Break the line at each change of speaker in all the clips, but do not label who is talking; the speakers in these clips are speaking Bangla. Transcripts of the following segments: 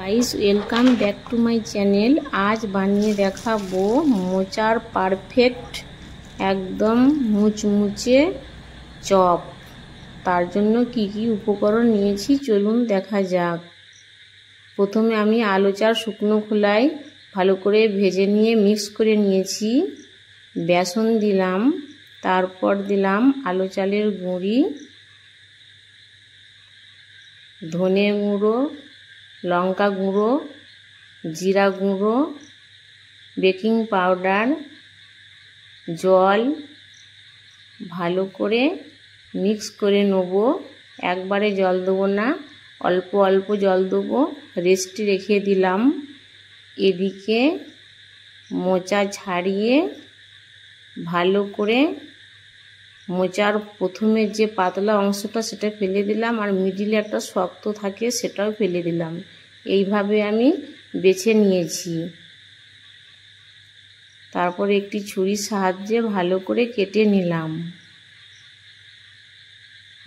Guys welcome back to my channel. आज বানিয়ে দেখাবো মোচার পারফেক্ট একদম মুচমুচে চপ। তার জন্য কি কি উপকরণ নিয়েছি চলুন দেখা যাক। প্রথমে আমি আলু চাল শুকনো খোলায় ভালো করে ভেজে নিয়ে মিক্স করে নিয়েছি। বেসন দিলাম, তারপর দিলাম আলু চালের গুঁড়ি, ধনে গুঁড়ো, লঙ্কা গুঁড়ো, জিরা গুঁড়ো, বেকিং পাউডার, জল ভালো করে মিক্স করে নেব। একবারে জল দেবো না, অল্প অল্প জল দেবো। রেস্টে রেখে দিলাম। এদিকে মোচা ছাড়িয়ে ভালো করে মোচার প্রথমে যে পাতলা অংশটা সেটা ফেলে দিলাম, আর মিডিলে একটা শক্ত থাকে সেটাও ফেলে দিলাম। এইভাবে আমি বেছে নিয়েছি। তারপরে একটি ছুরির সাহায্যে ভালো করে কেটে নিলাম।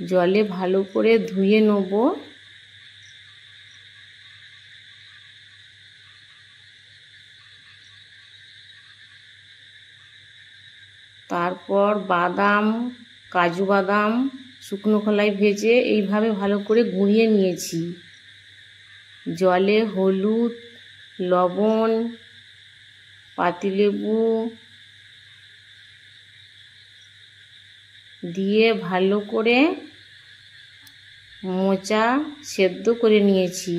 জলে ভালো করে ধুয়ে নেব। তারপর বাদাম, কাজু বাদাম শুকনো খোলায় ভেজে এইভাবে ভালো করে গুঁড়িয়ে নিয়েছি। জলে হলুদ, লবণ, পাতিলেবু দিয়ে ভালো করে মোচা সেদ্ধ করে নিয়েছি।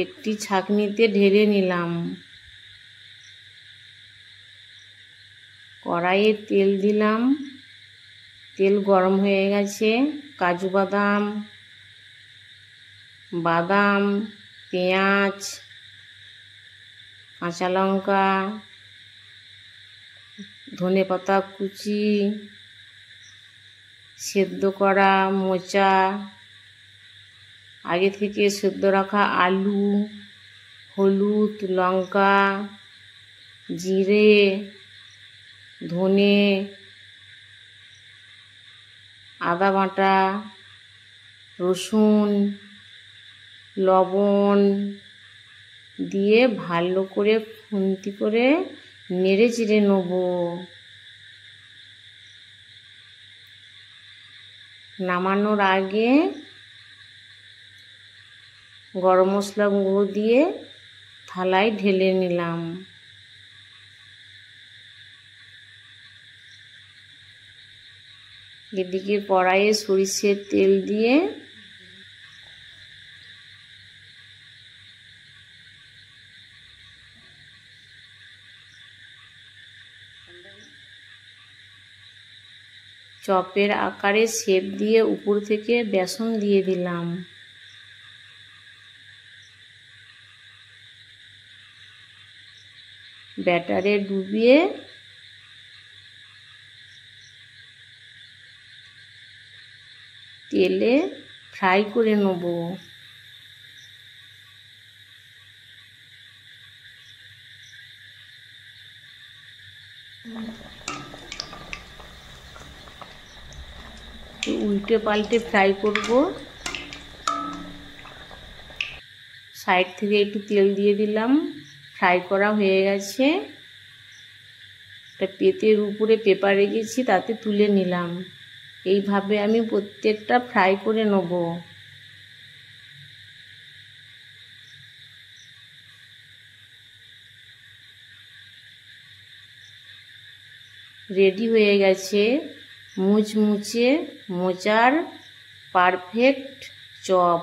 একটি ছাঁকনিতে ঢেলে নিলাম। কড়াইয়ে তেল দিলাম। তেল গরম হয়ে গেছে। কাজু বাদাম, বাদাম, পেঁয়াজ, কাঁচা লঙ্কা, ধনেপাতা কুচি, সেদ্ধ করা মোচা, আগে থেকে সেদ্ধ রাখা আলু, হলুদ, লঙ্কা, জিরে, ধনে, আদা বাটা, রসুন, লবণ দিয়ে ভালো করে খুন্তি করে নেড়ে চেড়ে নেব। নামানোর আগে গরম মশলা গুঁড়ো দিয়ে থালায় ঢেলে নিলাম। এদিকে কড়াইয়ে সরিষার তেল দিয়ে চপের আকারে শেপ দিয়ে উপর থেকে বেসন দিয়ে দিলাম। ব্যাটারে ডুবিয়ে তেলে ফ্রাই করে নেব। উল্টে পাল্টে ফ্রাই করব। সাইড থেকে একটু তেল দিয়ে দিলাম। ফ্রাই করা হয়ে গেছে। একটা পেতের উপরে পেপার রেখেছি, তাতে তুলে নিলাম। এইভাবে আমি প্রত্যেকটা ফ্রাই করে নেব। রেডি হয়ে গেছে মুচমুচে মোচার পারফেক্ট চপ।